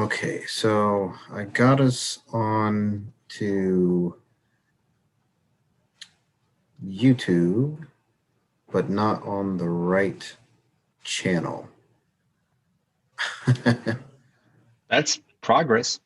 Okay, so I got us on to YouTube, but not on the right channel. That's progress.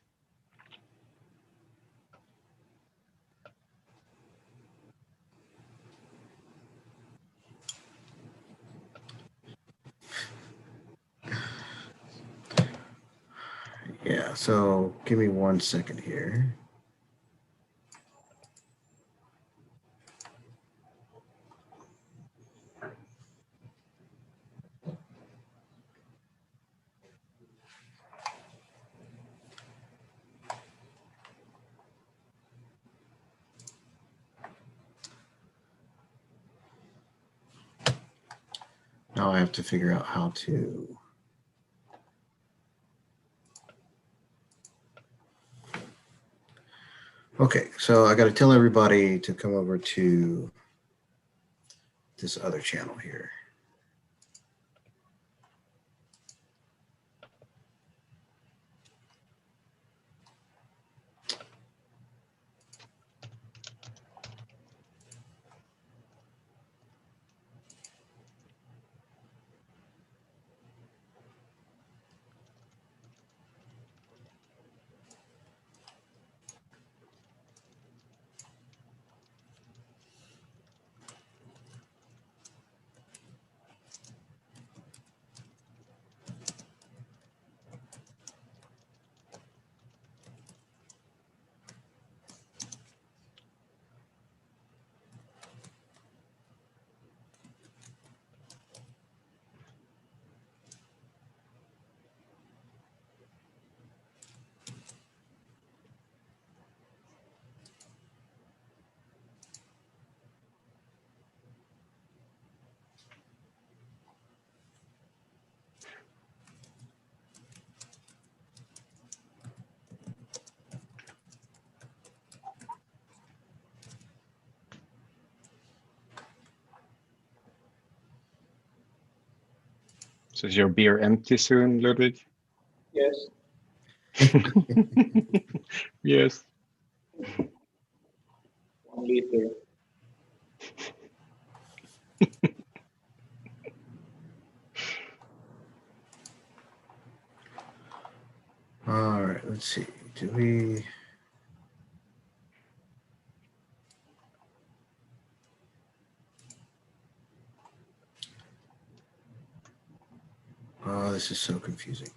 Yeah, so give me 1 second here. Now I have to figure out how to. Okay, so I got to tell everybody to come over to this other channel here. So is your beer empty soon, Ludwig? Yes. Yes. 1 liter. All right, let's see. Do we? Oh, this is so confusing.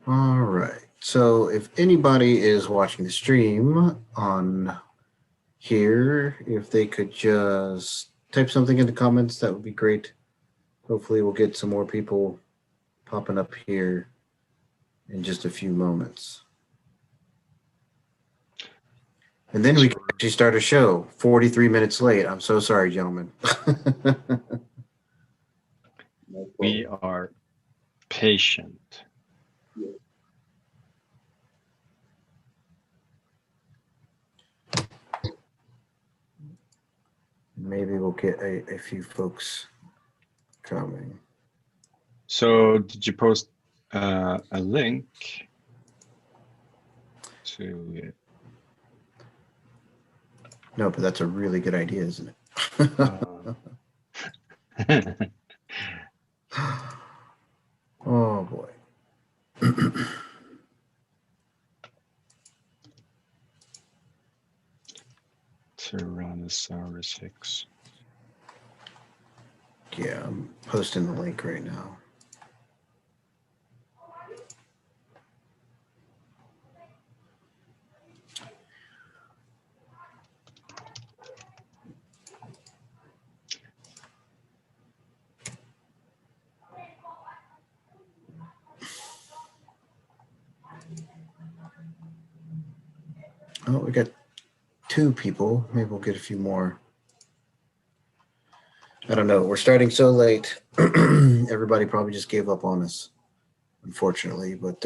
All right. So if anybody is watching the stream on here, if they could just type something in the comments, that would be great. Hopefully we'll get some more people popping up here in just a few moments. And then we can actually start a show 43 minutes late. I'm so sorry, gentlemen. No We problem. are patient. Yes. Maybe we'll get a few folks coming. So did you post a link to it? No, but that's a really good idea, isn't it? Oh boy. hour 6. Yeah, I'm posting the link right now. Oh, we got 2 people. Maybe we'll get a few more. I don't know. We're starting so late. Everybody probably just gave up on us, unfortunately. But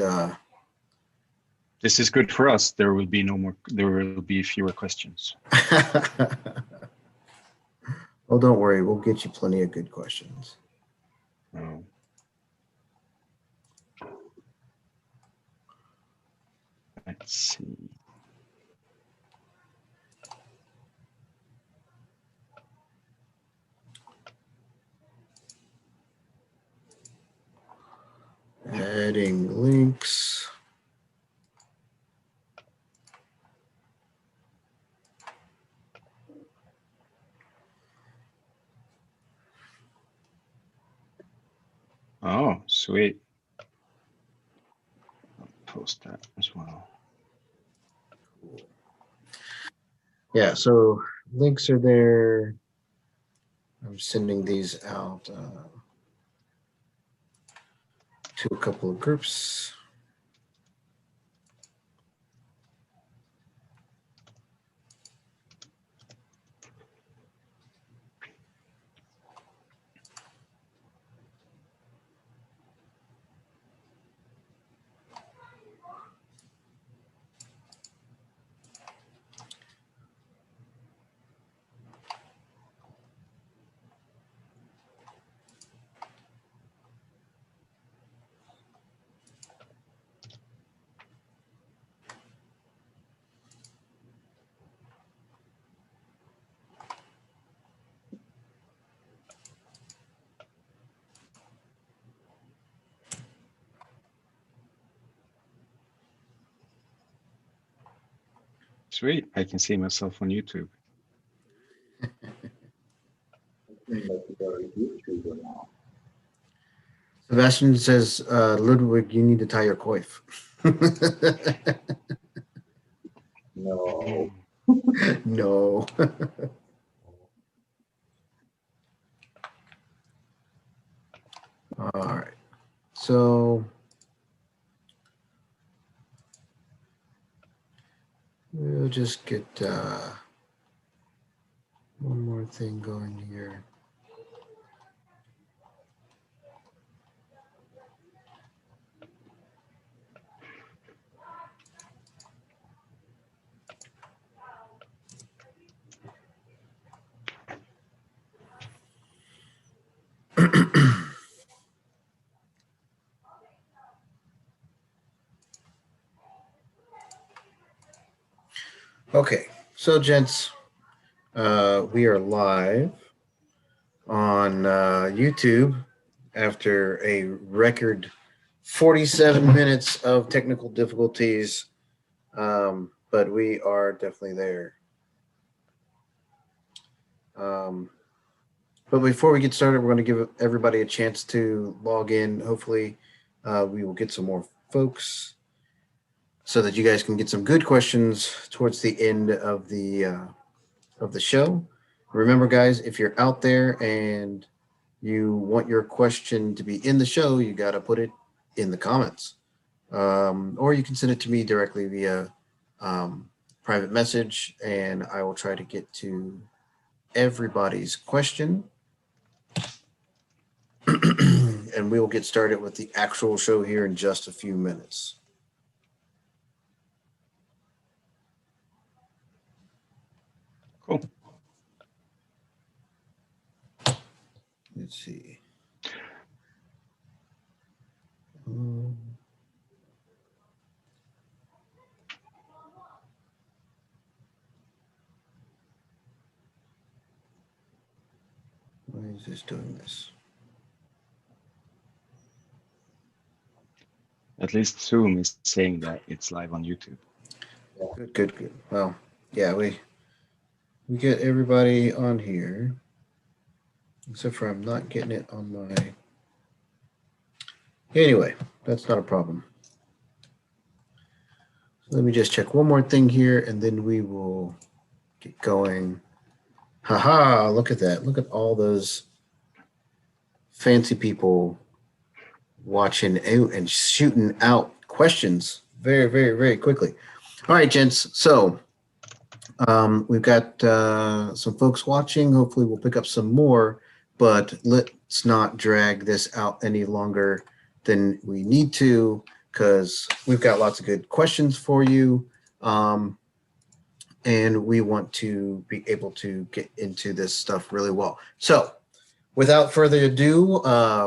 This is good for us. There will be no more. There will be fewer questions. well, don't worry. We'll get you plenty of good questions. Oh. Let's see. Adding links. Oh, sweet. I'll post that as well. Yeah, so links are there. I'm sending these out to a couple of groups. Sweet. I can see myself on YouTube. I think that you are a YouTuber now. Sebastian says, Ludwig, you need to tie your coif. No. No. All right. So we'll just get one more thing going here. Okay, so gents, we are live on YouTube after a record 47 minutes of technical difficulties, but we are definitely there. But before we get started, we're going to give everybody a chance to log in. Hopefully, we will get some more folks so that you guys can get some good questions towards the end of the show. Remember, guys, if you're out there and you want your question to be in the show, you got to put it in the comments, or you can send it to me directly via private message, and I will try to get to everybody's question. And we will get started with the actual show here in just a few minutes. Cool. Let's see. Why is this doing this? At least Zoom is saying that it's live on YouTube. Good. Well, yeah, we get everybody on here, except for I'm not getting it on my. Anyway, that's not a problem. So let me just check one more thing here, and then we will get going. Haha, look at that. Look at all those fancy people watching and shooting out questions very, very, very quickly. All right, gents. So we've got some folks watching. Hopefully, we'll pick up some more, but let's not drag this out any longer than we need to, because we've got lots of good questions for you. And we want to be able to get into this stuff really well. So without further ado,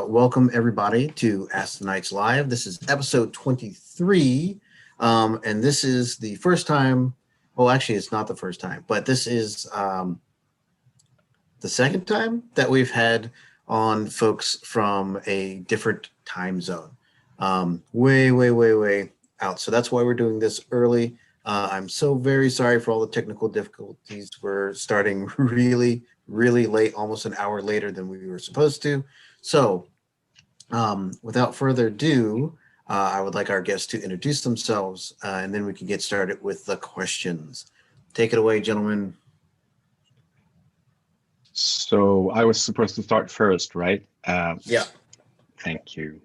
welcome everybody to Ask the Knights Live. This is episode 23. And this is the first time, well, actually, it's not the first time, but this is the second time that we've had on folks from a different time zone. Way, way, way, way out. So that's why we're doing this early. I'm so very sorry for all the technical difficulties. We're starting really, really late, almost an hour later than we were supposed to. So without further ado, I would like our guests to introduce themselves, and then we can get started with the questions. Take it away, gentlemen. So I was supposed to start first, right? Yeah. Thank you.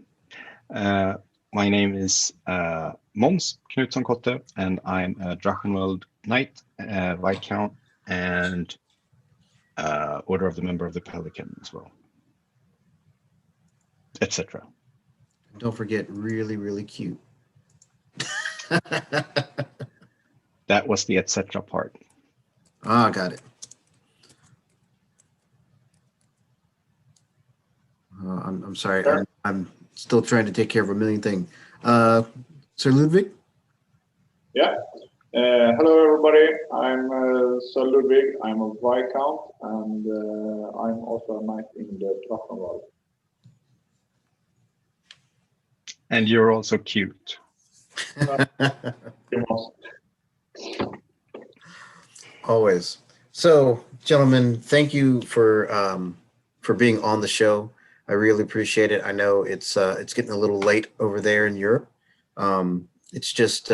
My name is Måns Knutsson-Kotte, and I'm a Drachenwald Knight, Viscount, and Order of the Member of the Pelican as well, etc. Don't forget, really, really cute. That was the etc. part. Ah, got it. I'm sorry. Sure. I'm still trying to take care of a million things. Sir Ludwig? Yeah. Hello, everybody. I'm Sir Ludwig. I'm a Viscount, and I'm also a knight in the Drachenwald. And you're also cute. Always. So, gentlemen, thank you for being on the show. I really appreciate it. I know it's getting a little late over there in Europe. It's just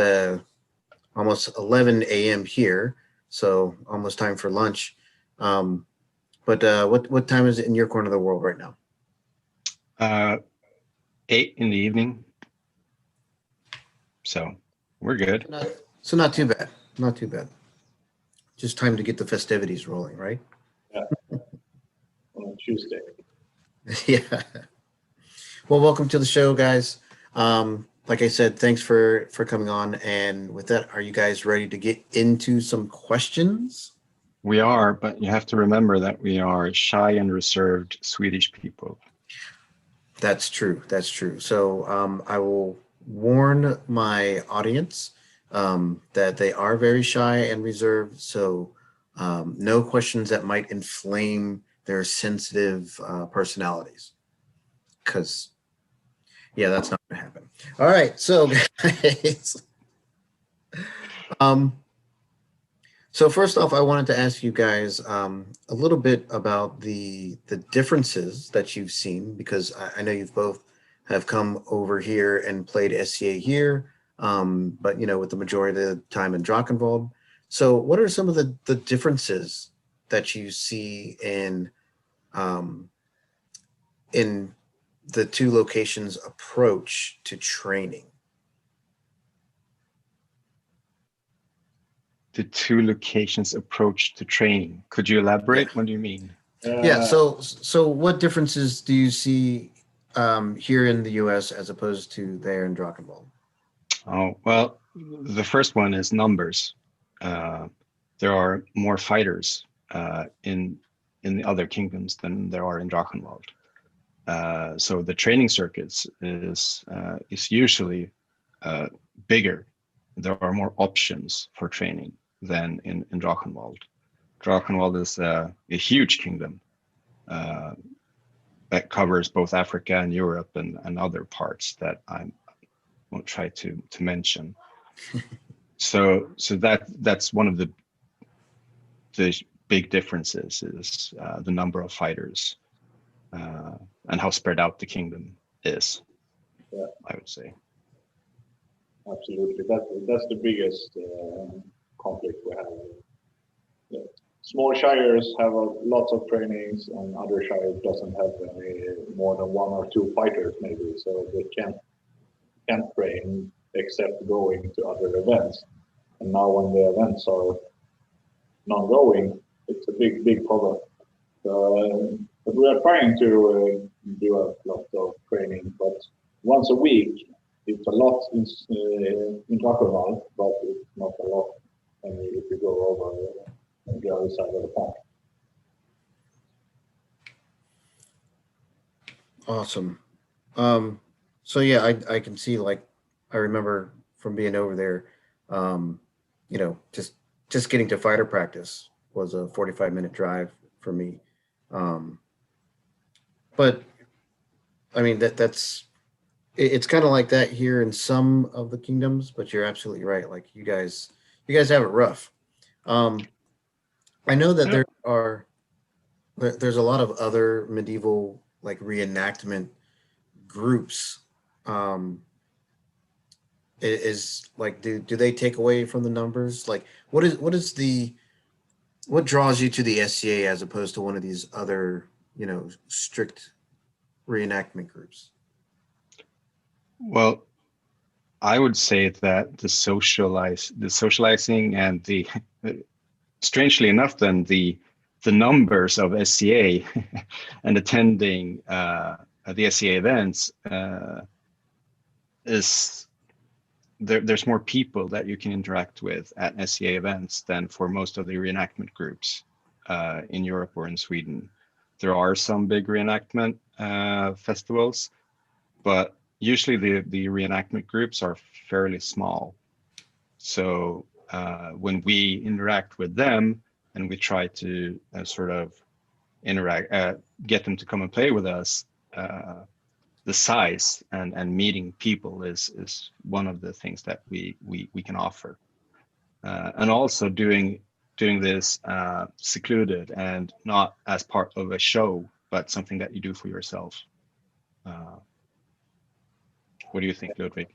almost 11 a.m. here, so almost time for lunch. But what time is it in your corner of the world right now? 8 in the evening. So we're good. So not too bad. Not too bad. Just time to get the festivities rolling, right? Yeah. On Tuesday. Yeah. Well, welcome to the show, guys. Like I said, thanks for coming on. And with that, are you guys ready to get into some questions? We are, but you have to remember that we are shy and reserved Swedish people. That's true. That's true. So I will warn my audience that they are very shy and reserved. So no questions that might inflame their sensitive personalities. Because, yeah, that's not going to happen. All right. So, guys. So first off, I wanted to ask you guys a little bit about the differences that you've seen, because I know you've both have come over here and played SCA here, but with the majority of the time in Drachenwald. So what are some of the differences that you see in the two locations' approach to training? The two locations approach to training. Could you elaborate? Yeah. What do you mean? Yeah. So what differences do you see here in the U.S. as opposed to there in Drachenwald? Oh, well, the first one is numbers. There are more fighters in the other kingdoms than there are in Drachenwald. So the training circuits is usually bigger. There are more options for training than in Drachenwald. Drachenwald is a huge kingdom that covers both Africa and Europe and other parts that I won't try to mention. So that's one of the big differences is the number of fighters and how spread out the kingdom is. Yeah. I would say. Absolutely, that's the biggest conflict we have. Yeah. Small shires have lots of trainings, and other shires doesn't have any more than 1 or 2 fighters, maybe, so they can't train except going to other events. And now, when the events are not going, it's a big problem. But we are trying to do a lot of training, but once a week, it's a lot in Drakenwald, but it's not a lot if you go over the other side of the pond. Awesome. So yeah, I can see, like, I remember from being over there, just getting to fighter practice was a 45-minute drive for me. But I mean, it's kind of like that here in some of the kingdoms, but you're absolutely right. Like, you guys have it rough. I know that there's a lot of other medieval, like, reenactment groups. Is like, do they take away from the numbers? Like, what draws you to the SCA as opposed to one of these other, strict reenactment groups? Well, I would say that the socializing and the strangely enough, then the numbers of SCA and attending the SCA events is there's more people that you can interact with at SCA events than for most of the reenactment groups in Europe or in Sweden. There are some big reenactment festivals, but usually the reenactment groups are fairly small. So when we interact with them and we try to sort of get them to come and play with us, the size and meeting people is one of the things that we can offer, and also doing this secluded and not as part of a show, but something that you do for yourself. What do you think, Ludwig?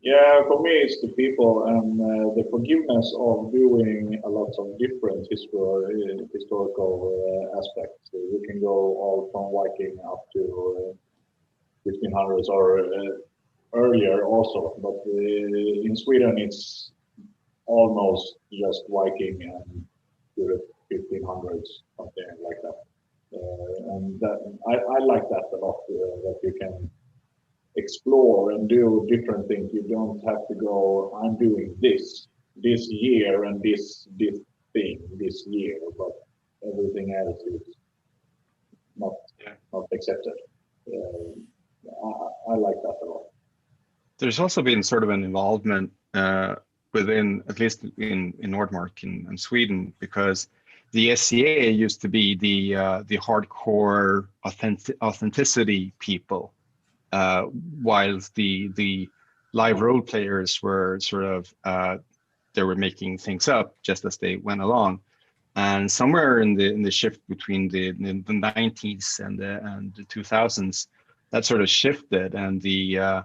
Yeah, for me, it's the people and the forgiveness of doing a lot of different historical aspects. You can go all from Viking up to 1500s or earlier also, but in Sweden it's almost just Viking and to the 1500s, something like that. And I like that a lot, that you can explore and do different things. You don't have to go, I'm doing this year and this thing this year, but everything else is not accepted. I like that a lot. There's also been sort of an involvement within, at least in Nordmark in Sweden, because the SCA used to be the hardcore authenticity people, whilst the live role players were sort of they were making things up just as they went along. And somewhere in the shift between the 90s and the 2000s, that sort of shifted, and the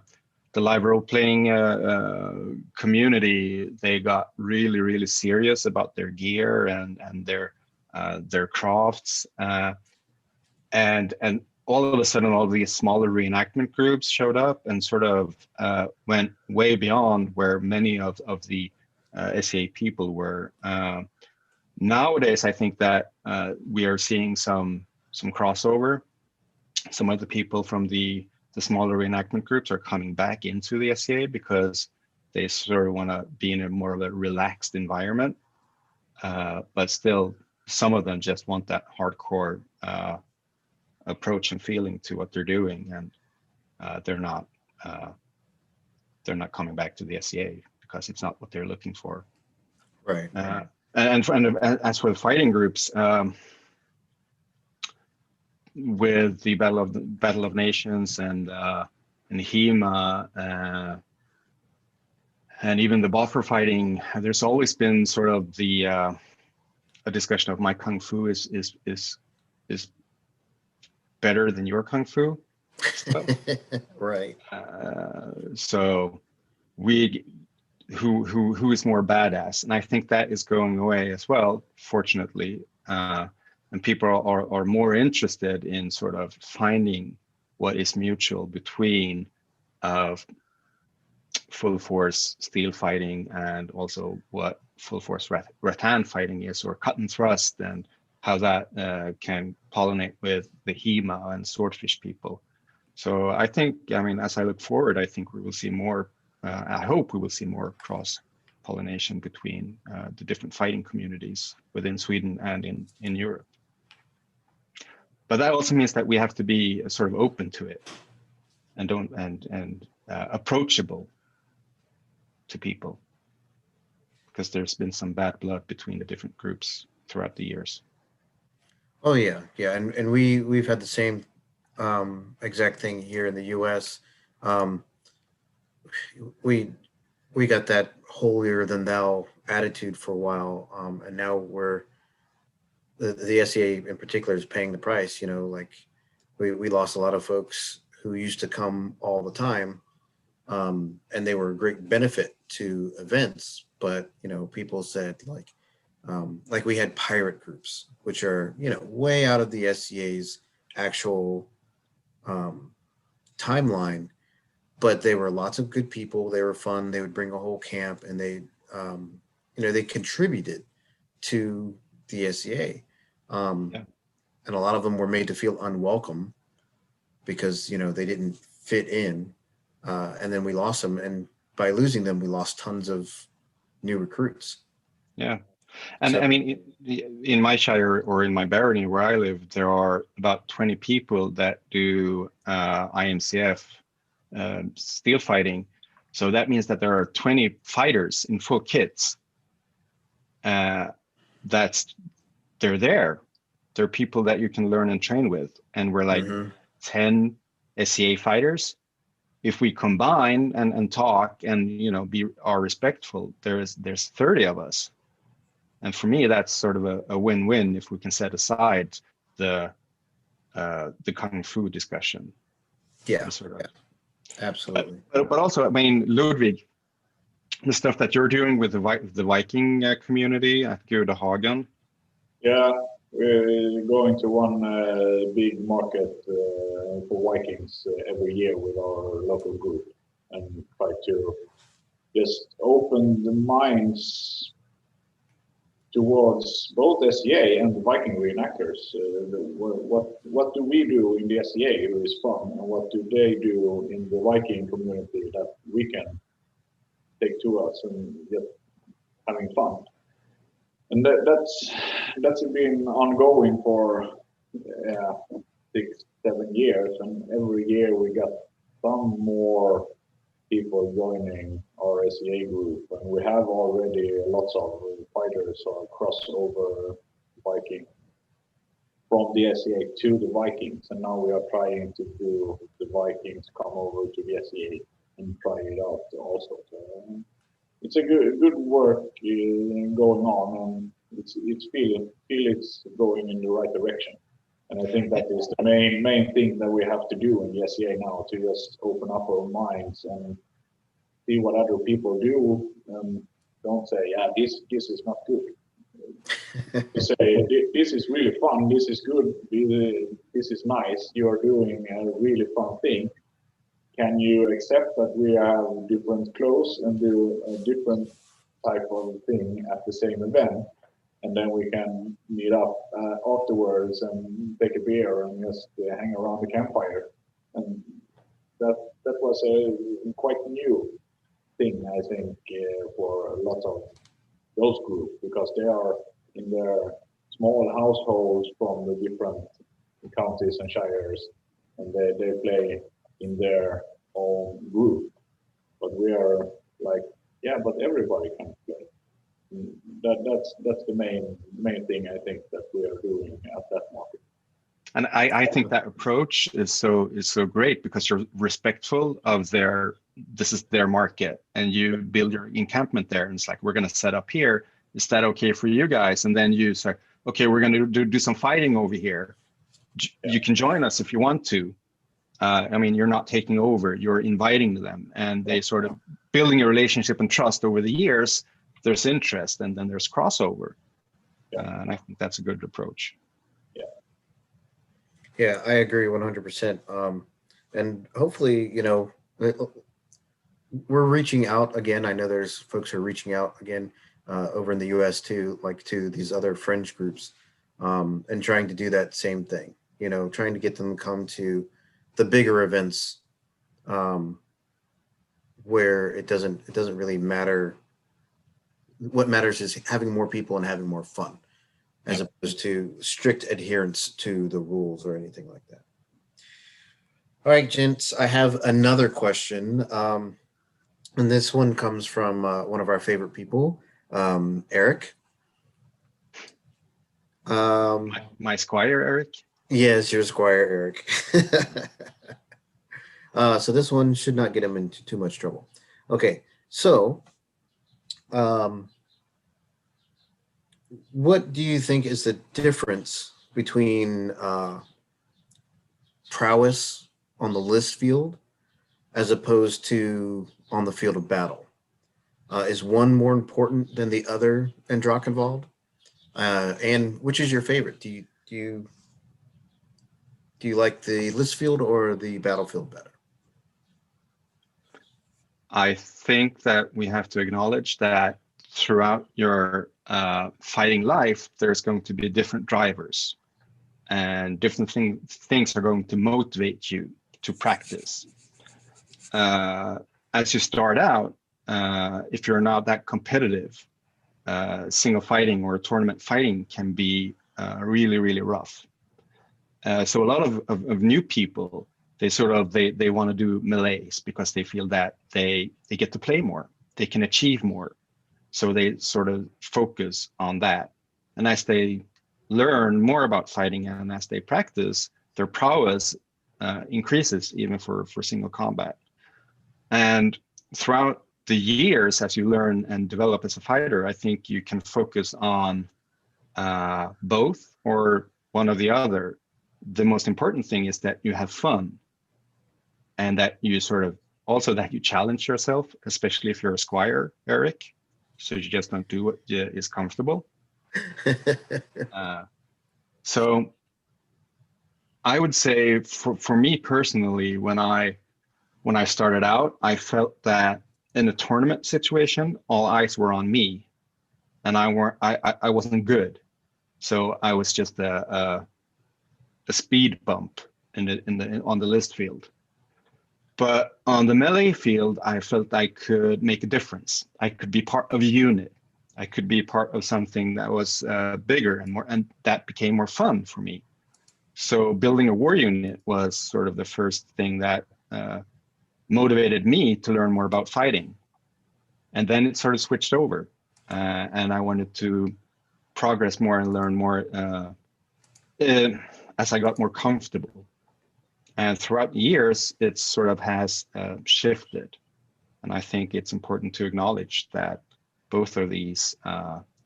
live role playing community, they got really serious about their gear and their crafts, and all of a sudden all these smaller reenactment groups showed up and sort of went way beyond where many of the SCA people were. Nowadays, I think that we are seeing some crossover. Some of the people from the smaller reenactment groups are coming back into the SCA because they sort of want to be in a more of a relaxed environment. But still, some of them just want that hardcore approach and feeling to what they're doing, and they're not coming back to the SCA because it's not what they're looking for. Right. And as for the fighting groups, with the Battle of Nations and HEMA and even the buffer fighting, there's always been sort of the a discussion of my kung fu is better than your kung fu stuff. Right. So we who is more badass, and I think that is going away as well, fortunately. And people are more interested in sort of finding what is mutual between full force steel fighting and also what full force rattan fighting is, or cut and thrust, and how that can pollinate with the HEMA and swordfish people. So I think, I mean, as I look forward, I think we will see more, I hope we will see more cross pollination between the different fighting communities within Sweden and in Europe. But that also means that we have to be sort of open to it and approachable to people, because there's been some bad blood between the different groups throughout the years. Oh yeah, yeah, and we've had the same exact thing here in the U.S. We got that holier than thou attitude for a while, and now the SCA in particular is paying the price. You know, like we lost a lot of folks who used to come all the time, and they were a great benefit to events. But you know, people said like we had pirate groups, which are, you know, way out of the SCA's actual timeline, but they were lots of good people. They were fun. They would bring a whole camp, and they, you know, they contributed to the SCA. Yeah. And a lot of them were made to feel unwelcome because, you know, they didn't fit in. And then we lost them. And by losing them, we lost tons of new recruits. Yeah. And So- I mean, in my shire or in my barony where I live, there are about 20 people that do IMCF steel fighting. So that means that there are 20 fighters in full kits. They're there. They're people that you can learn and train with. And we're like 10 SCA fighters. If we combine and talk and, you know, are respectful, there's 30 of us. And for me, that's sort of a win-win if we can set aside the kung fu discussion. Yeah, Sort of. yeah, absolutely. But also, I mean, Ludwig, the stuff that you're doing with the Viking community at Gudehagen. Yeah, we're going to one big market for Vikings every year with our local group and try to just open the minds towards both SCA and the Viking reenactors. What do we do in the SCA who is fun, and what do they do in the Viking community that we can take to us and get having fun? And that's been ongoing for 6-7 years, and every year we got some more people joining our SCA group, and we have already lots of fighters or crossover Viking from the SCA to the Vikings, and now we are trying to do the Vikings come over to the SCA and try it out also. So, it's a good work going on, and it's feel it's going in the right direction. And I think that is the main thing that we have to do in the SCA now, to just open up our minds and see what other people do, and don't say, yeah, this is not good. Say, this is really fun, this is good, this is nice, you are doing a really fun thing. Can you accept that we have different clothes and do a different type of thing at the same event? And then we can meet up afterwards and take a beer and just hang around the campfire. And that was a quite new thing, I think, for a lot of those groups, because they are in their small households from the different counties and shires, and they play in their own group. But we are like, yeah, but everybody can play. That's the main thing I think that we are doing at that market. And I think that approach is so great, because you're respectful of this is their market, and you build your encampment there, and it's like, we're going to set up here, Is that okay for you guys? And then you say, okay, we're going to do some fighting over here. You can join us if you want to. I mean, you're not taking over, you're inviting them, and they sort of building a relationship and trust over the years. There's interest, and then there's crossover. And I think that's a good approach. Yeah, I agree 100%. And hopefully, we're reaching out again. I know there's folks who are reaching out again over in the US too, like to these other fringe groups, and trying to do that same thing, trying to get them to come to the bigger events, where it doesn't really matter. What matters is having more people and having more fun, as opposed to strict adherence to the rules or anything like that. All right, gents, I have another question. And this one comes from one of our favorite people, Eric. My squire, Eric? Yes, your squire, Eric. So this one should not get him into too much trouble. Okay, so what do you think is the difference between prowess on the list field as opposed to on the field of battle? Is one more important than the other in Drakenwald? And which is your favorite? Do you like the list field or the battlefield better? I think that we have to acknowledge that throughout your fighting life, there's going to be different drivers, and different things are going to motivate you to practice. As you start out, if you're not that competitive, single fighting or tournament fighting can be really, really rough. So a lot of new people, they want to do melees because they feel that they get to play more, they can achieve more. So they sort of focus on that. And as they learn more about fighting and as they practice, their prowess increases even for single combat. And throughout the years, as you learn and develop as a fighter, I think you can focus on both or one or the other. The most important thing is that you have fun, and that you that you challenge yourself, especially if you're a squire, Eric. So you just don't do what is comfortable. So I would say for me personally, when I started out, I felt that in a tournament situation, all eyes were on me, and I wasn't good. So I was just a speed bump on the list field. But on the melee field, I felt I could make a difference. I could be part of a unit. I could be part of something that was bigger and more, and that became more fun for me. So building a war unit was sort of the first thing that motivated me to learn more about fighting. And then it sort of switched over, and I wanted to progress more and learn more as I got more comfortable. And throughout the years, it sort of has shifted. And I think it's important to acknowledge that both of these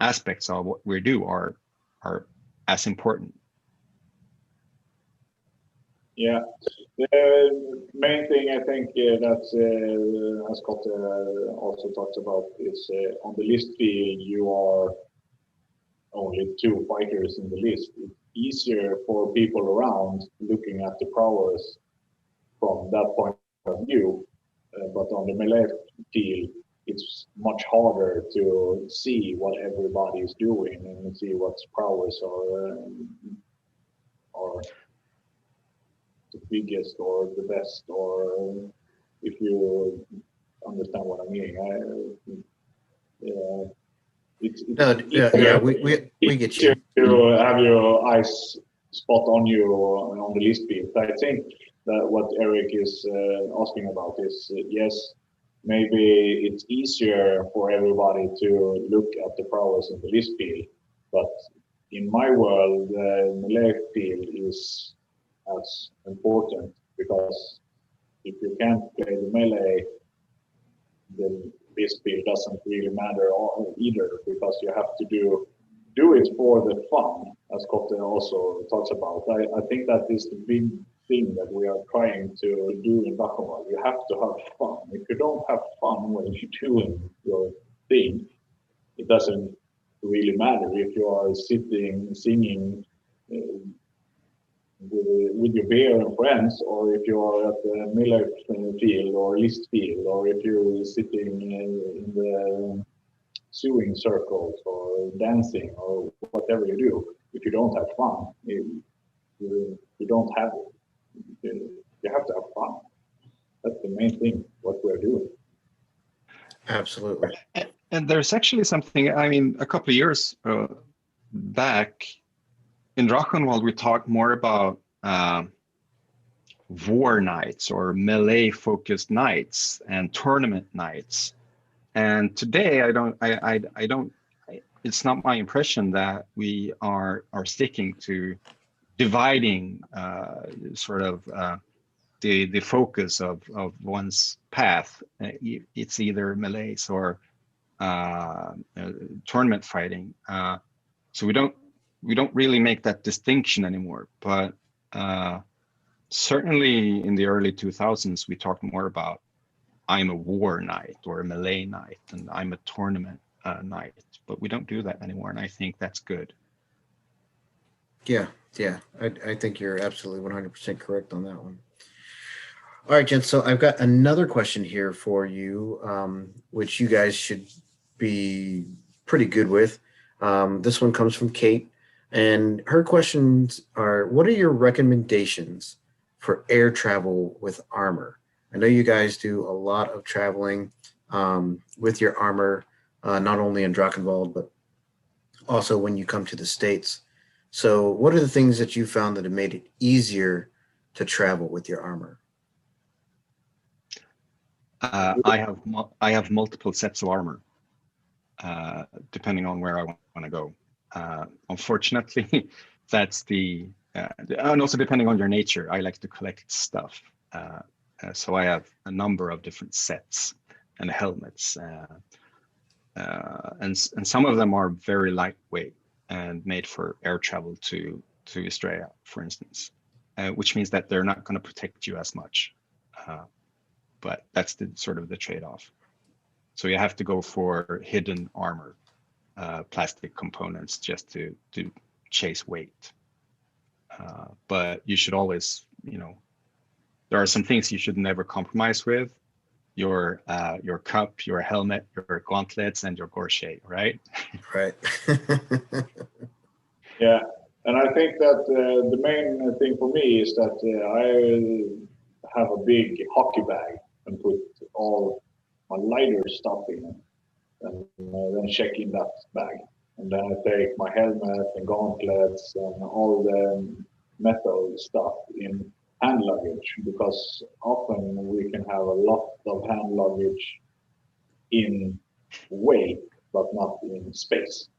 aspects of what we do are as important. Yeah, the main thing I think that as Scott also talked about is on the list field, you are only 2 fighters in the list. It's easier for people around looking at the prowess from that point of view, but on the melee field, it's much harder to see what everybody is doing and see what's prowess or the biggest or the best, or if you understand what I mean. We get you. To have your eyes spot on you on the list field. I think that what Eric is asking about is yes, maybe it's easier for everybody to look at the prowess in the list field, but in my world, the melee field is as important, because if you can't play the melee, then this field doesn't really matter either, because you have to do it for the fun, as Kotte also talks about. I think that is the big thing that we are trying to do in Drachenwald. You have to have fun. If you don't have fun when you're doing your thing, it doesn't really matter if you are sitting, singing with your beer and friends, or if you are at the Miller field or List field, or if you're sitting in the sewing circles or dancing or whatever you do. If you don't have fun, you don't have it. You have to have fun. That's the main thing, what we're doing. Absolutely. And there's actually something, I mean, a couple of years back in Drachenwald, we talked more about war nights or melee focused nights and tournament nights. And today, it's not my impression that we are sticking to dividing sort of the focus of one's path. It's either melees or tournament fighting. So we don't really make that distinction anymore. But certainly in the early 2000s, we talked more about I'm a war night or a melee night, and I'm a tournament night. But we don't do that anymore, and I think that's good. Yeah. I think you're absolutely 100% correct on that one. All right, gents. So I've got another question here for you, which you guys should be pretty good with. This one comes from Kate, and her questions are: what are your recommendations for air travel with armor? I know you guys do a lot of traveling with your armor, not only in Drachenwald, but also when you come to the States. So what are the things that you found that have made it easier to travel with your armor? I have multiple sets of armor, depending on where I want to go. Unfortunately, that's and also depending on your nature, I like to collect stuff. So I have a number of different sets and helmets, and some of them are very lightweight and made for air travel to Australia, for instance, which means that they're not going to protect you as much. But that's the sort of the trade-off. So you have to go for hidden armor, plastic components, just to chase weight. But you should always, there are some things you should never compromise with: your cup, your helmet, your gauntlets, and your gorget, right? Right. Yeah, and I think that the main thing for me is that I have a big hockey bag and put all my lighter stuff in it, and then check in that bag. And then I take my helmet and gauntlets and all the metal stuff in hand luggage, because often we can have a lot of hand luggage in weight, but not in space.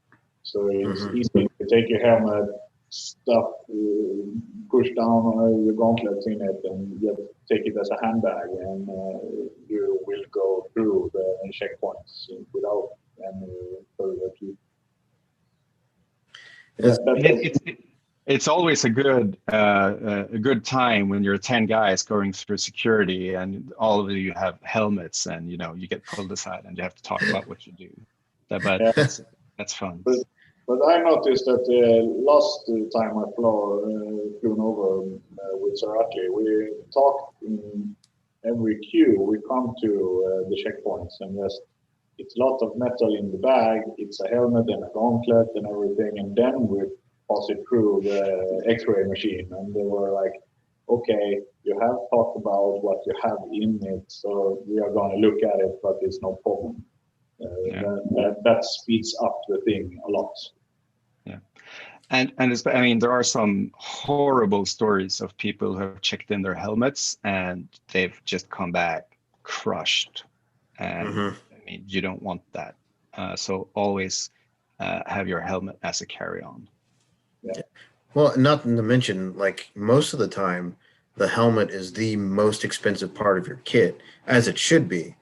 So it's easy to take your helmet, stuff, push down your gauntlets in it, and just take it as a handbag, and you will go through the checkpoints without any further ado. It's always a good time when you're 10 guys going through security, and all of you have helmets, and you get pulled aside and you have to talk about what you do. That's fun. But I noticed that last time I flew over with Sir Atli, we talked in every queue. We come to the checkpoints, and it's a lot of metal in the bag. It's a helmet and a gauntlet and everything, and then we pass it through the X-ray machine, and they were like, "Okay, you have talked about what you have in it, so we are going to look at it, but it's no problem." That speeds up the thing a lot. Yeah, and there are some horrible stories of people who have checked in their helmets and they've just come back crushed, and you don't want that. So always have your helmet as a carry-on. Yeah. Well, not to mention, like, most of the time, the helmet is the most expensive part of your kit, as it should be.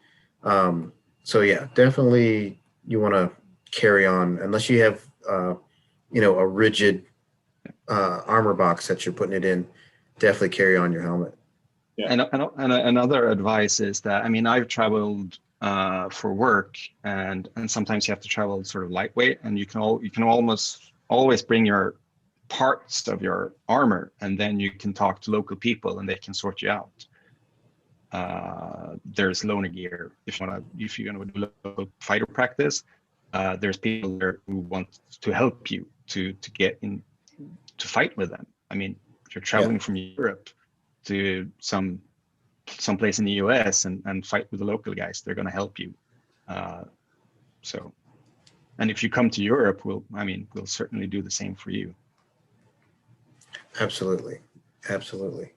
So yeah, definitely you want to carry on unless you have a rigid armor box that you're putting it in. Definitely carry on your helmet. Yeah. And another advice is that, I mean, I've traveled for work, and sometimes you have to travel sort of lightweight, and you can almost always bring your parts of your armor, and then you can talk to local people and they can sort you out. There's loaner gear if you're gonna do local fighter practice. There's people there who want to help you to get in to fight with them. I mean, if you're traveling from Europe to someplace in the US and fight with the local guys, they're going to help you. So, and if you come to Europe, we'll certainly do the same for you. Absolutely. Absolutely.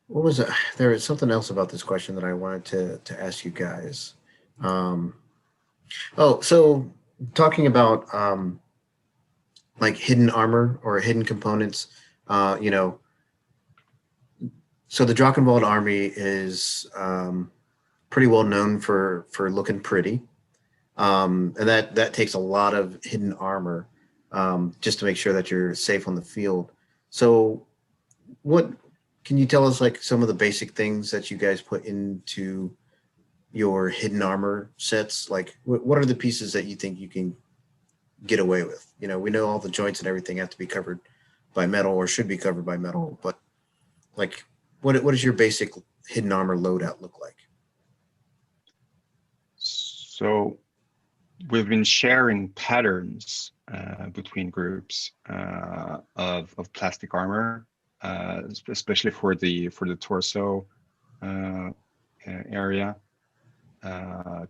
What was it? There was something else about this question that I wanted to ask you guys. So talking about like hidden armor or hidden components, so the Drachenwald army is pretty well known for looking pretty, and that takes a lot of hidden armor just to make sure that you're safe on the field. So, what can you tell us, like some of the basic things that you guys put into your hidden armor sets? Like, what are the pieces that you think you can get away with? We know all the joints and everything have to be covered by metal or should be covered by metal, but like, what does your basic hidden armor loadout look like? So we've been sharing patterns between groups of plastic armor, especially for the torso area,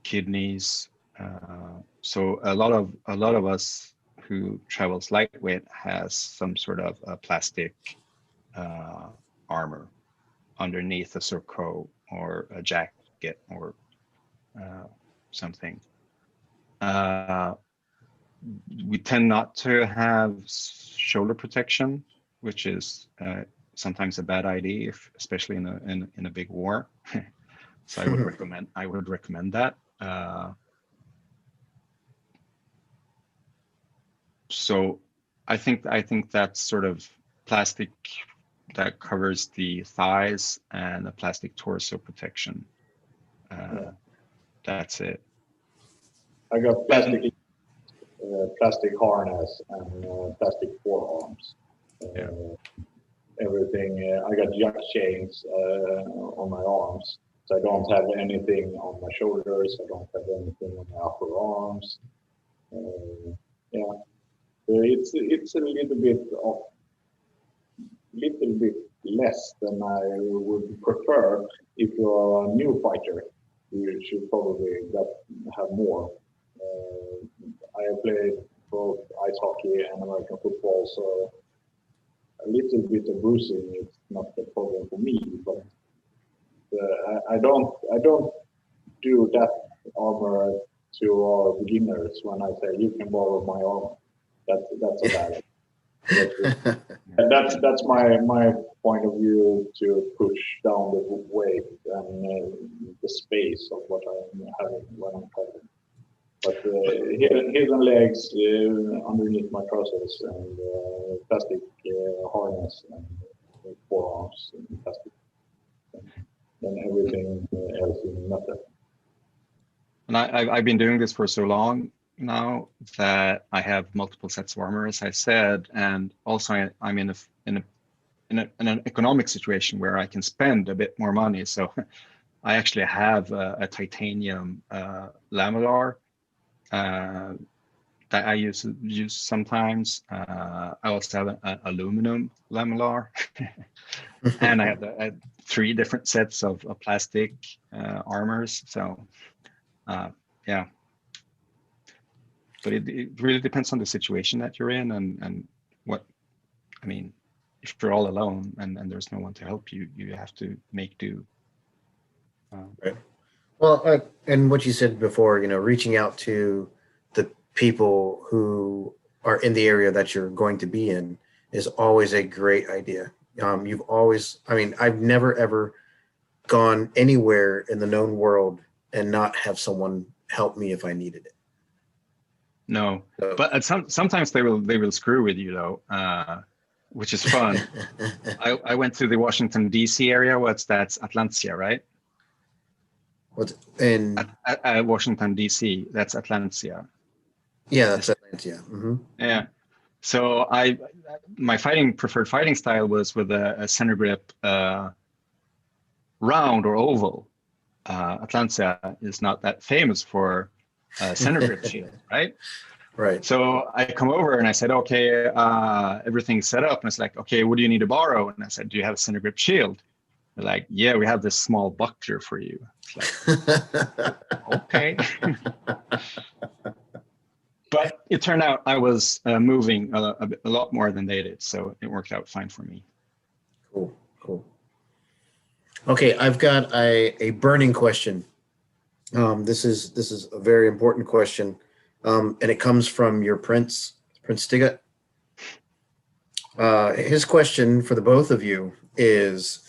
kidneys. So a lot of us who travels lightweight has some sort of plastic armor underneath a surcoat or a jacket or something. We tend not to have shoulder protection, which is sometimes a bad idea, especially in a big war. So I would recommend that. So I think that's sort of plastic that covers the thighs and a plastic torso protection. That's it. I got plastic harness and plastic forearms. Everything. I got jack chains on my arms, so I don't have anything on my shoulders. I don't have anything on my upper arms. It's a little bit less than I would prefer. If you're a new fighter, you should probably have more. I played both ice hockey and American football, so a little bit of bruising is not a problem for me. But I don't do that armor to our beginners when I say you can borrow my armor. That's a bad. That's my point of view to push down the weight and the space of what I'm having when I'm fighting. But hidden legs underneath my trousers and plastic harness and forearms and plastic, and everything else in metal. And I've been doing this for so long now that I have multiple sets of armor, as I said, and also I'm in an economic situation where I can spend a bit more money. So I actually have a titanium lamellar that I use sometimes. I also have an aluminum lamellar, and I have 3 different sets of plastic armors. So yeah, but it really depends on the situation that you're in and what, I mean, if you're all alone and there's no one to help you, you have to make do. Right. Well, and what you said before, reaching out to the people who are in the area that you're going to be in is always a great idea. I've never ever gone anywhere in the known world and not have someone help me if I needed it. No, So, but sometimes they will screw with you though, which is fun. I went to the Washington D.C. area. That's Atlantia, right? what's and Washington D.C. That's Atlantia. yeah, that's Atlantia. Mm-hmm. Yeah. So my preferred fighting style was with a center grip round or oval. Atlantia is not that famous for center grip shield, right? Right. So I come over and I said, okay, everything's set up. And it's like, okay, what do you need to borrow? And I said, do you have a center grip shield? They're like, yeah, we have this small buckler for you. It's like, okay. But it turned out I was moving a lot more than they did. So it worked out fine for me. Cool. Okay, I've got a burning question. This is a very important question. And it comes from your Prince Stiggut. His question for the both of you is,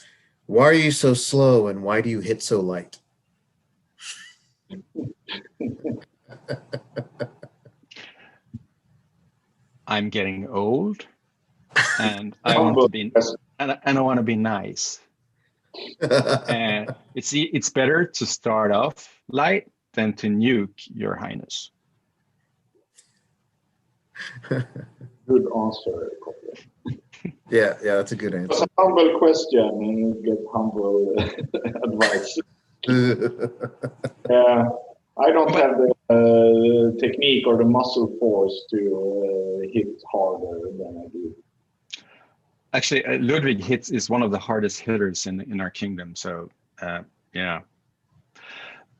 why are you so slow and why do you hit so light? I'm getting old and I want to be and I want to be nice. And it's better to start off light than to nuke, Your Highness. Good answer. Yeah, that's a good answer. It's a humble question and you get humble advice. Yeah, I don't have the technique or the muscle force to hit harder than I do. Actually, Ludwig is one of the hardest hitters in our kingdom. So yeah,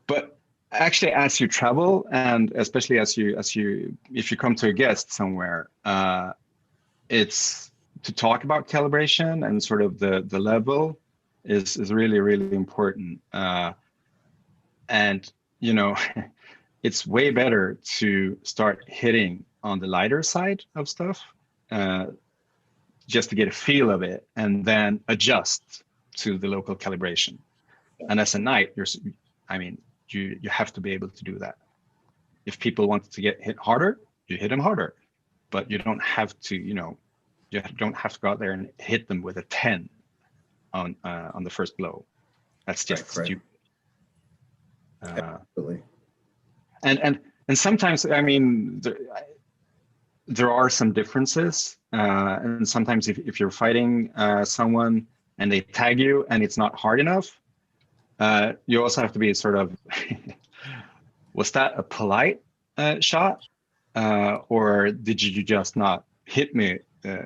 but actually, as you travel and especially if you come to a guest somewhere, it's to talk about calibration and sort of the level is really, really important. And you know, it's way better to start hitting on the lighter side of stuff, just to get a feel of it, and then adjust to the local calibration. And as a knight, you have to be able to do that. If people want to get hit harder, you hit them harder, but you don't have to. You don't have to go out there and hit them with a 10 on the first blow. That's just stupid. Absolutely. And sometimes, there are some differences, and sometimes if you're fighting someone and they tag you and it's not hard enough, you also have to be sort of, was that a polite shot, or did you just not hit me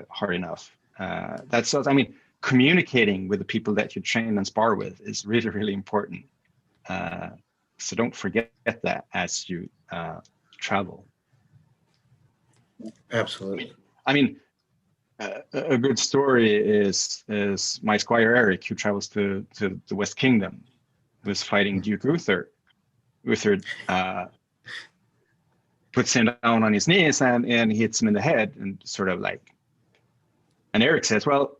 hard enough? That's what communicating with the people that you train and spar with is really, really important. So don't forget that as you travel. Absolutely. A good story is my squire Eric, who travels to the West Kingdom, was fighting Duke Uther. Uther puts him down on his knees and hits him in the head, and sort of like, and Eric says, well,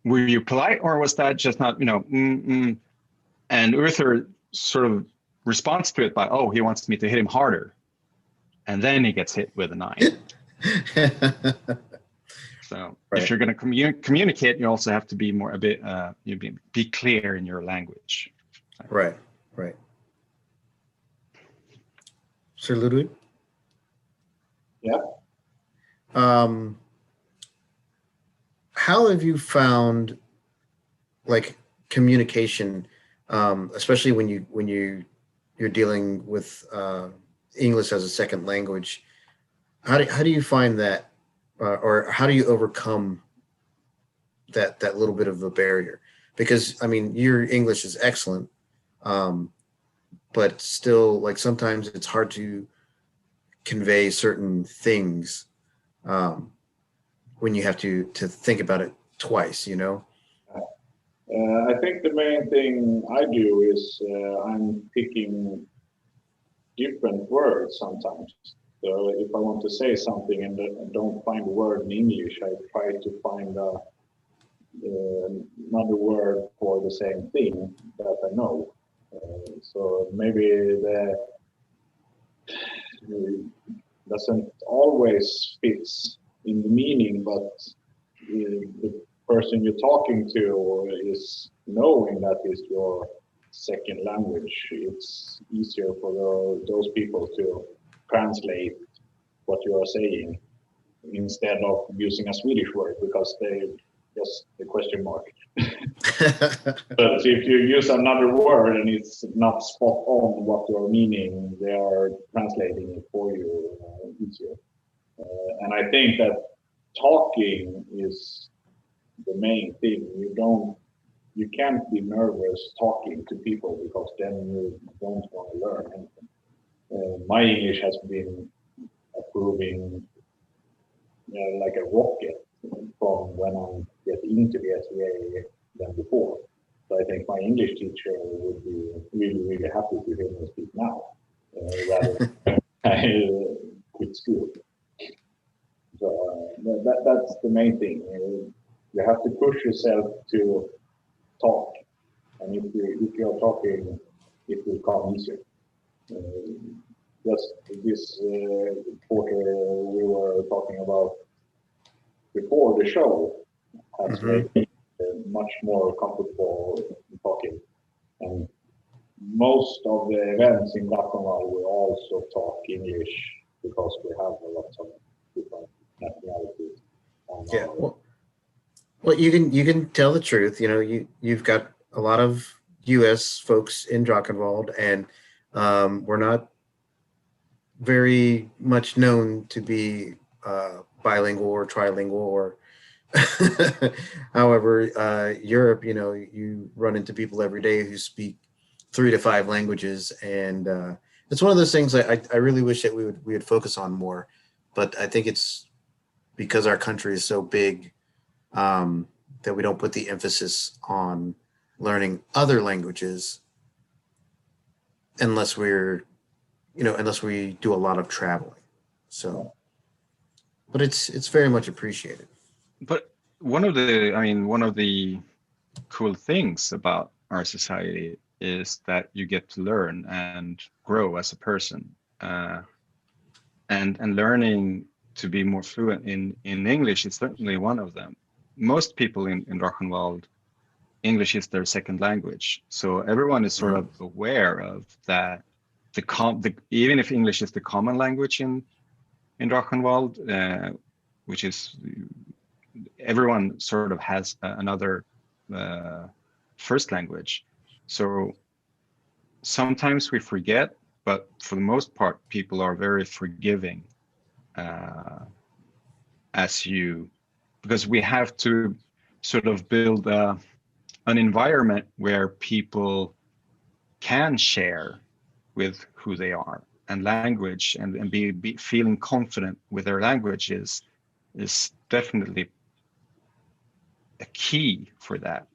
were you polite or was that just not, And Uther sort of responds to it by, oh, he wants me to hit him harder. And then he gets hit with a 9. So if you're going to communicate, you also have to be be clear in your language. Right. Sir Ludwig? Yeah. How have you found communication, especially when you're dealing with English as a second language? How do you find that, or how do you overcome that little bit of a barrier? Because your English is excellent, but still, sometimes it's hard to convey certain things when you have to think about it twice. I think the main thing I do is I'm picking different words sometimes. So if I want to say something and I don't find a word in English, I try to find a another word for the same thing that I know. So maybe the doesn't always fits in the meaning, but the person you're talking to is knowing that is your second language. It's easier for those people to translate what you are saying instead of using a Swedish word because they just the question mark. But if you use another word and it's not spot on what you're meaning, they are translating it for you easier. And I think that talking is the main thing. You can't be nervous talking to people because then you don't want to learn anything. My English has been improving like a rocket from when I get into the SVA than before. So I think my English teacher would be really, really happy to hear me speak now, rather than I quit school. So that's the main thing. You have to push yourself to talk, and if you're talking, it will come easier. Just this quarter we were talking about before the show has made me much more comfortable in talking. And most of the events in Vattenfall we also talk English because we have a lot of different nationalities. Yeah. Well, you can tell the truth. You know, you've got a lot of U.S. folks in Drachenwald, and we're not very much known to be bilingual or trilingual or however Europe, you know, you run into people every day who speak 3 to 5 languages, and it's one of those things I really wish that we would focus on more, but I think it's because our country is so big that we don't put the emphasis on learning other languages unless unless we do a lot of traveling. So, but it's very much appreciated. But one of the cool things about our society is that you get to learn and grow as a person, and learning to be more fluent in English is certainly one of them. Most people in Drachenwald, English is their second language, so everyone is sort of aware of that. Even if English is the common language in Drachenwald, which is everyone sort of has another first language. So sometimes we forget, but for the most part, people are very forgiving because we have to sort of build an environment where people can share with who they are, and language and be feeling confident with their language is definitely a key for that,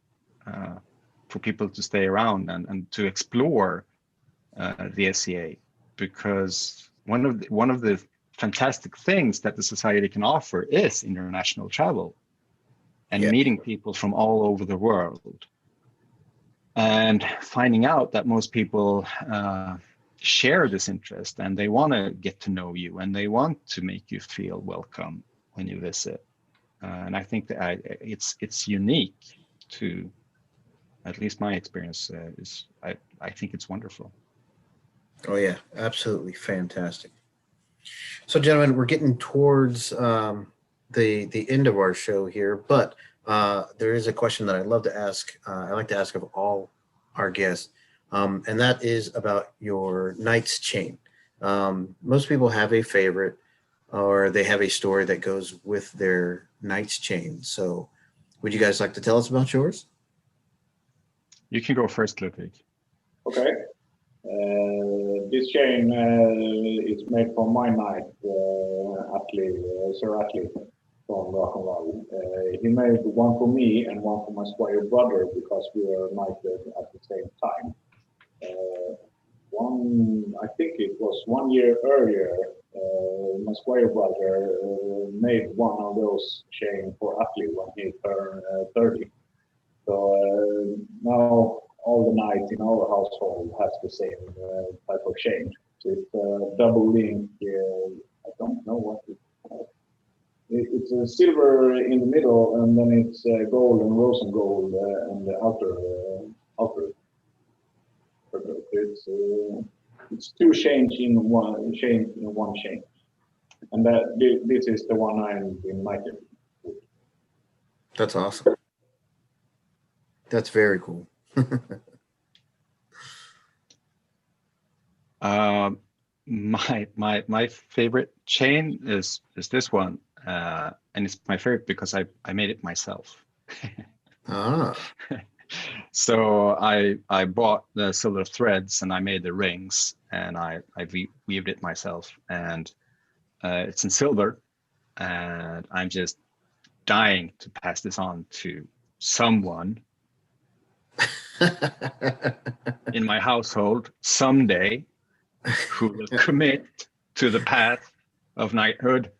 for people to stay around and to explore the SCA, because one of the fantastic things that the society can offer is international travel and meeting people from all over the world, and finding out that most people share this interest and they want to get to know you and they want to make you feel welcome when you visit. And I think that it's unique to, at least my experience is, I think it's wonderful. Oh yeah, absolutely fantastic. So gentlemen, we're getting towards the end of our show here, but there is a question that I'd love to ask. I like to ask of all our guests, and that is about your Knight's Chain. Most people have a favorite, or they have a story that goes with their Knight's Chain. So would you guys like to tell us about yours? You can go first, Ludwig. Okay. This chain is made from my knight, Sir Atli from Drachenwald. He made one for me and one for my squire brother because we were knighted at the same time. I think it was 1 year earlier My squire brother made one of those chain for Atli when he turned 30. So now all the knights in our household has the same type of chain. So it's a double link. I don't know what it's called. It's a silver in the middle, and then it's gold and rose and gold and the outer. It's two chains in one chain, and this is the one I'm in knighted. That's awesome. That's very cool. My favorite chain is this one, and it's my favorite because I made it myself. Ah, So I bought the silver threads and I made the rings and I weaved it myself, and it's in silver, and I'm just dying to pass this on to someone in my household someday who will commit to the path of knighthood.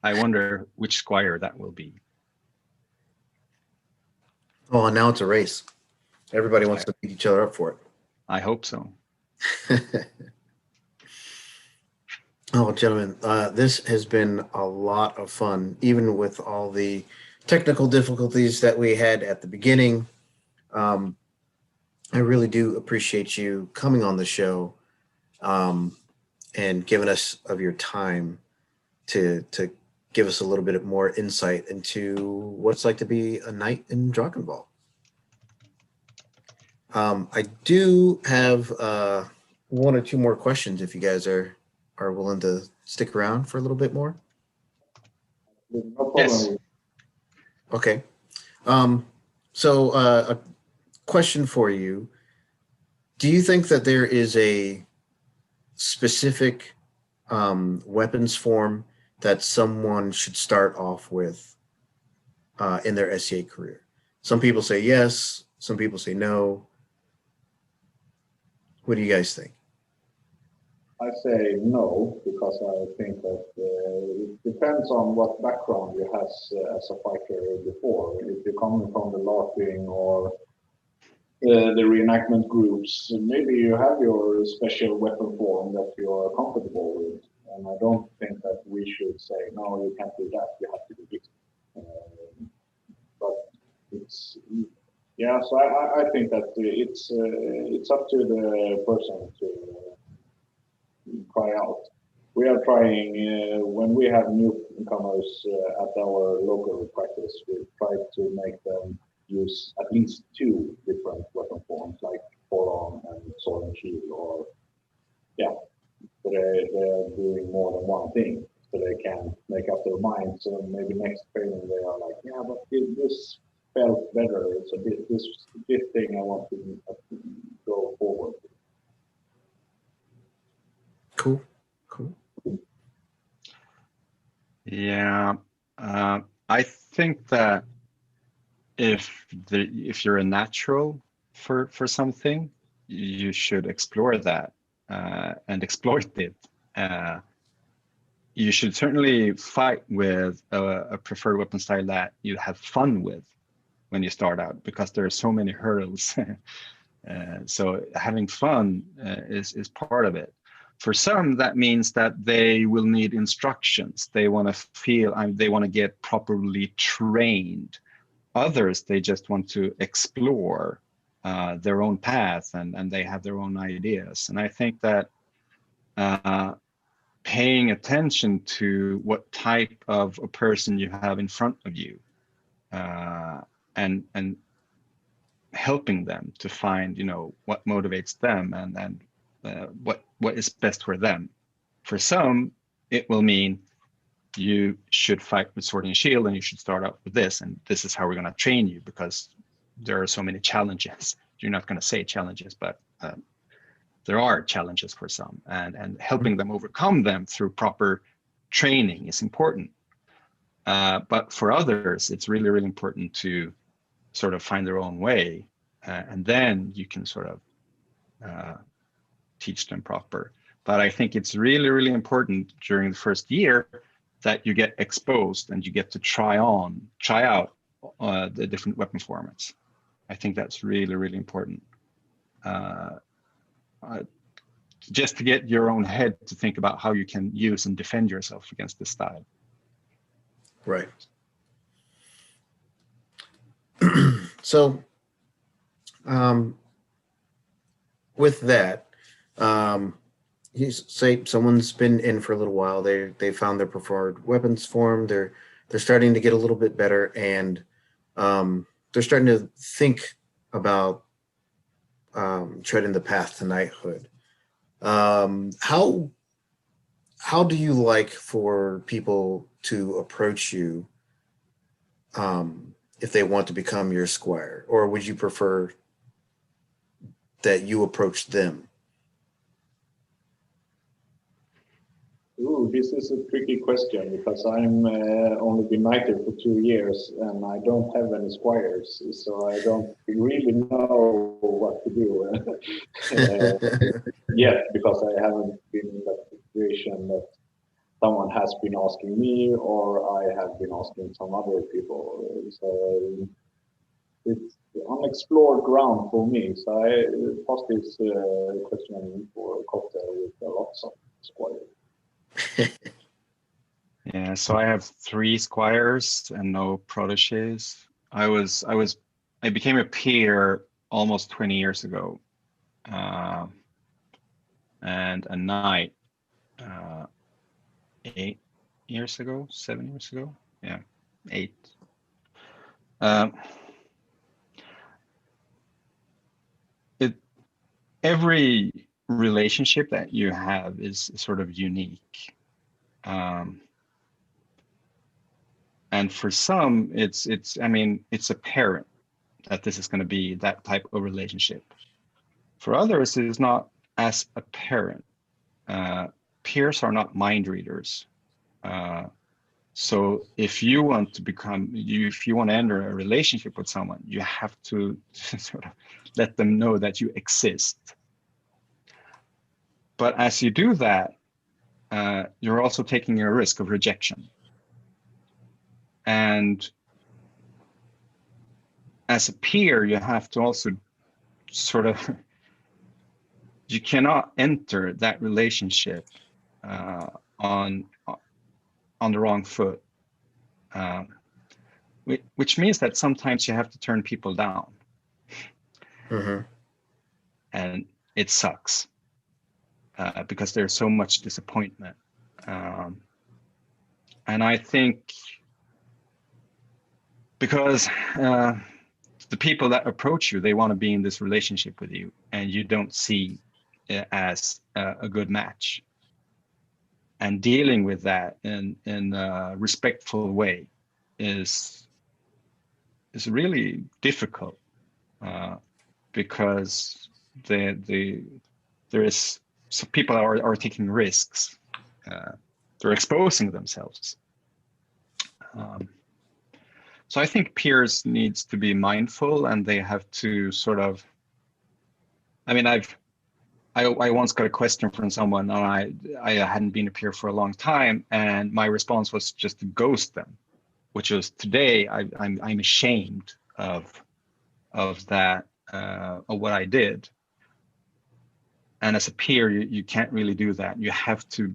I wonder which squire that will be. Oh, and now it's a race. Everybody wants to beat each other up for I hope so. it. Oh, gentlemen, this has been a lot of fun, even with all the technical difficulties that we had at the beginning. I really do appreciate you coming on the show and giving us of your time to give us a little bit more insight into what it's like to be a knight in Drakkenball. I do have one or two more questions if you guys are willing to stick around for a little bit more. No problem. Yes. Okay. So a question for you. Do you think that there is a specific weapons form that someone should start off with in their SCA career? Some people say yes. Some people say no. What do you guys think? I say no, because I think that it depends on what background you have as a fighter before. If you're coming from the LARPing or the reenactment groups, maybe you have your special weapon form that you are comfortable with. And I don't think that we should say, no, you can't do that, you have to do this. But it's, yeah, so I think that it's up to the person to try out. We are trying, when we have newcomers at our local practice, we try to make them use at least two different weapon forms, like forearm and sword and shield, or yeah, so they're doing more than one thing, so they can make up their mind. So maybe next training they are like, yeah, but this felt better. It's a bit this thing I want to go forward. Cool. Yeah, I think that if you're a natural for something, you should explore that and exploit it. You should certainly fight with a preferred weapon style that you have fun with when you start out, because there are so many hurdles. So having fun is part of it. For some, that means that they will need instructions. They want to feel, they want to get properly trained. Others, they just want to explore their own path, and they have their own ideas. And I think that paying attention to what type of a person you have in front of you, and helping them to find, what motivates them, and what is best for them. For some, it will mean you should fight with sword and shield, and you should start out with this, and this is how we're going to train you, because there are so many challenges. You're not going to say challenges, but there are challenges for some, and helping them overcome them through proper training is important. But for others, it's really, really important to sort of find their own way, and then you can sort of teach them proper. But I think it's really, really important during the first year that you get exposed and you get to try out the different weapon formats. I think that's really, really important. Just to get your own head to think about how you can use and defend yourself against this style. Right. So, with that, you say someone's been in for a little while. They found their preferred weapons form. They're starting to get a little bit better, and they're starting to think about treading the path to knighthood. How do you like for people to approach you if they want to become your squire, or would you prefer that you approach them? Ooh, this is a tricky question because I'm only been knighted for 2 years and I don't have any squires, so I don't really know what to do yet, because I haven't been in that situation that someone has been asking me or I have been asking some other people. So it's unexplored ground for me. So I posed this question for a cocktail with lots of squires. Yeah, so I have 3 squires and no proteges. I became a peer almost 20 years ago, and a knight 8 years ago, 7 years ago. Yeah, 8. Every relationship that you have is sort of unique. And for some, it's apparent that this is going to be that type of relationship. For others, it is not as apparent. Peers are not mind readers. So if you want to enter a relationship with someone, you have to sort of let them know that you exist. But as you do that, you're also taking a risk of rejection. And as a peer, you have to also sort of, you cannot enter that relationship on the wrong foot, which means that sometimes you have to turn people down. Mm-hmm. And it sucks because there's so much disappointment. And I think because the people that approach you, they want to be in this relationship with you, and you don't see it as a good match. And dealing with that in a respectful way is really difficult because there is some people are taking risks. They're exposing themselves. So I think peers needs to be mindful, and they have to sort of, I mean, I once got a question from someone, and I hadn't been a peer for a long time, and my response was just to ghost them, which was today I'm ashamed of that, of what I did. And as a peer, you can't really do that. You have to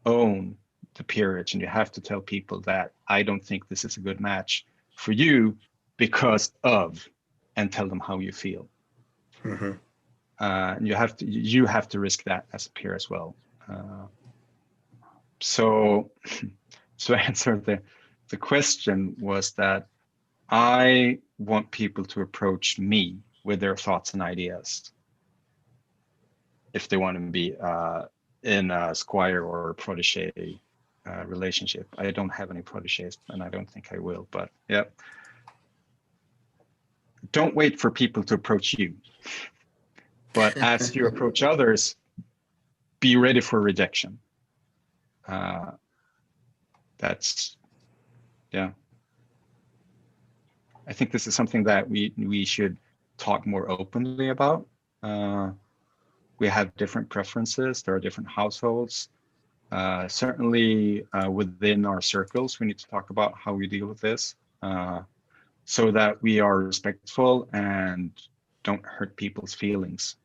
own the peerage, and you have to tell people that I don't think this is a good match for you because of, and tell them how you feel. Mm-hmm. You have to risk that as a peer as well. So answer the question was that I want people to approach me with their thoughts and ideas if they want to be in a squire or a protege relationship. I don't have any proteges, and I don't think I will, but yeah. Don't wait for people to approach you. But as you approach others, be ready for rejection. That's, yeah. I think this is something that we should talk more openly about we have different preferences. There are different households. Certainly within our circles, we need to talk about how we deal with this so that we are respectful and don't hurt people's feelings.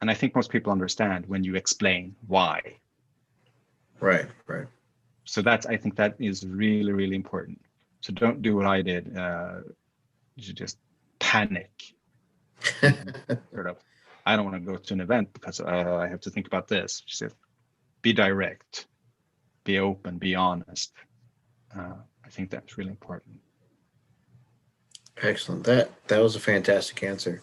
And I think most people understand when you explain why. Right, right. So I think that is really, really important. So don't do what I did. You just panic. Sort of, I don't want to go to an event because I have to think about this. Just be direct, be open, be honest. I think that's really important. Excellent. That was a fantastic answer.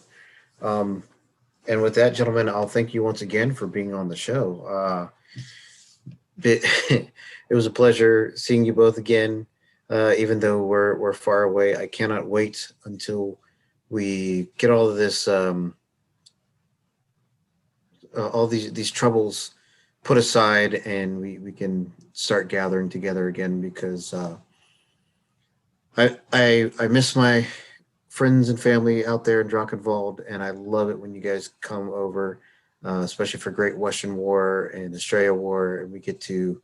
And with that, gentlemen, I'll thank you once again for being on the show. It was a pleasure seeing you both again, even though we're far away. I cannot wait until we get all of this, all these troubles put aside, and we can start gathering together again, because I miss my friends and family out there in Drakkenwald, and I love it when you guys come over, especially for Great Western War and Australia War, and we get to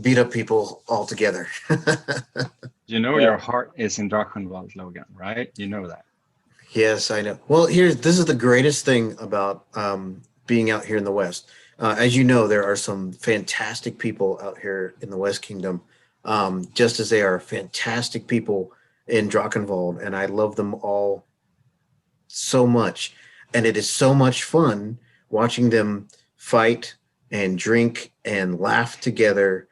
beat up people all together. You know, your heart is in Drakkenwald, Logan, right? You know that. Yes, I know. Well, this is the greatest thing about being out here in the West. As you know, there are some fantastic people out here in the West Kingdom, just as they are fantastic people in Drakkenwald, and I love them all so much. And it is so much fun watching them fight and drink and laugh together,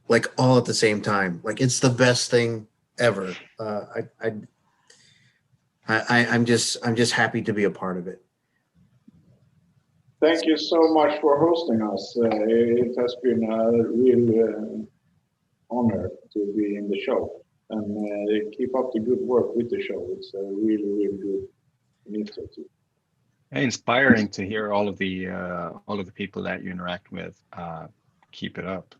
like all at the same time. Like, it's the best thing ever. I'm just happy to be a part of it. Thank you so much for hosting us. It has been a real honor to be in the show, and keep up the good work with the show. It's a really, really good initiative. Inspiring to hear all of the people that you interact with. Keep it up.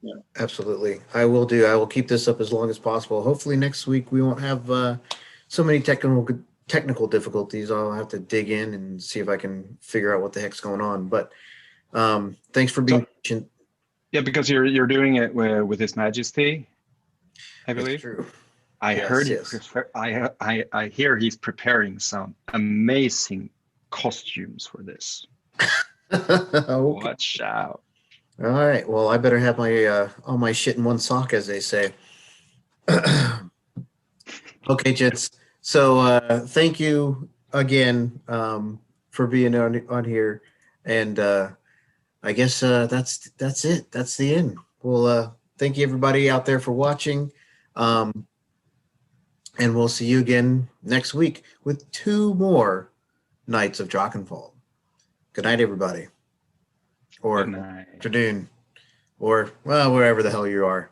Yeah, Absolutely. I will do. I will keep this up as long as possible. Hopefully next week we won't have so many technical difficulties. I'll have to dig in and see if I can figure out what the heck's going on. But thanks for being patient. Yeah, because you're doing it with His Majesty, I believe. It's true. I Yes, heard yes. I hear he's preparing some amazing costumes for this. Okay. Watch out. All right. Well, I better have my all my shit in one sock, as they say. Okay, gents. So thank you again for being on here, and I guess that's it. That's the end. Well, thank you everybody out there for watching, and we'll see you again next week with 2 more Nights of Drakkenwald. Good night, everybody, or Good night. afternoon, or well, wherever the hell you are.